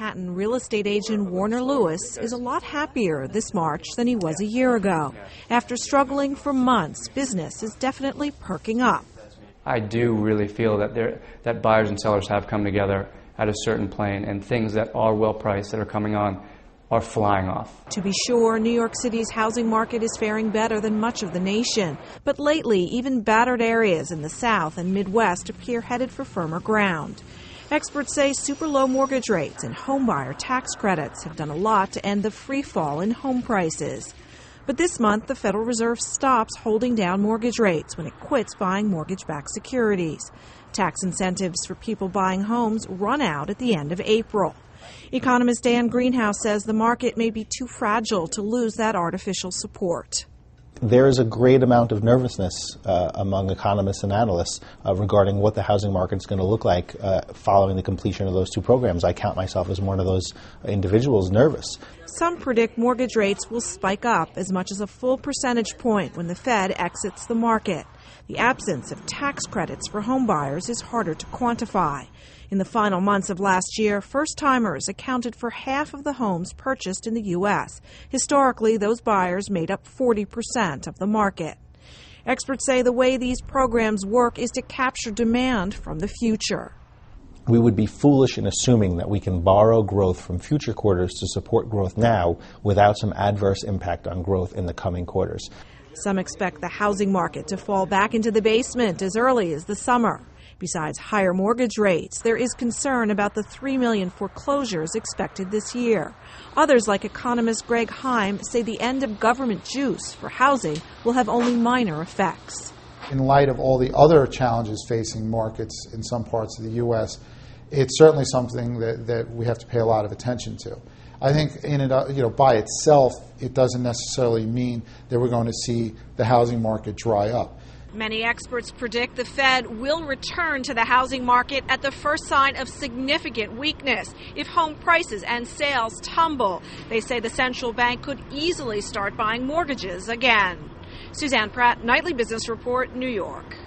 Manhattan real estate agent Warner Lewis is a lot happier this March than he was a year ago. After struggling for months, business is definitely perking up. I do really feel that buyers and sellers have come together at a certain plane, and things that are well priced that are coming on are flying off. To be sure, New York City's housing market is faring better than much of the nation. But lately, even battered areas in the South and Midwest appear headed for firmer ground. Experts say super low mortgage rates and homebuyer tax credits have done a lot to end the free fall in home prices. But this month, the Federal Reserve stops holding down mortgage rates when it quits buying mortgage-backed securities. Tax incentives for people buying homes run out at the end of April. Economist Dan Greenhouse says the market may be too fragile to lose that artificial support. There is a great amount of nervousness among economists and analysts regarding what the housing market is going to look like following the completion of those two programs. I count myself as one of those individuals nervous. Some predict mortgage rates will spike up as much as a full percentage point when the Fed exits the market. The absence of tax credits for home buyers is harder to quantify. In the final months of last year, first-timers accounted for half of the homes purchased in the U.S. Historically, those buyers made up 40% of the market. Experts say the way these programs work is to capture demand from the future. We would be foolish in assuming that we can borrow growth from future quarters to support growth now without some adverse impact on growth in the coming quarters. Some expect the housing market to fall back into the basement as early as the summer. Besides higher mortgage rates, there is concern about the 3 million foreclosures expected this year. Others, like economist Greg Heym, say the end of government juice for housing will have only minor effects. In light of all the other challenges facing markets in some parts of the U.S., it's certainly something that we have to pay a lot of attention to. I think by itself, it doesn't necessarily mean that we're going to see the housing market dry up. Many experts predict the Fed will return to the housing market at the first sign of significant weakness if home prices and sales tumble. They say the central bank could easily start buying mortgages again. Suzanne Pratt, Nightly Business Report, New York.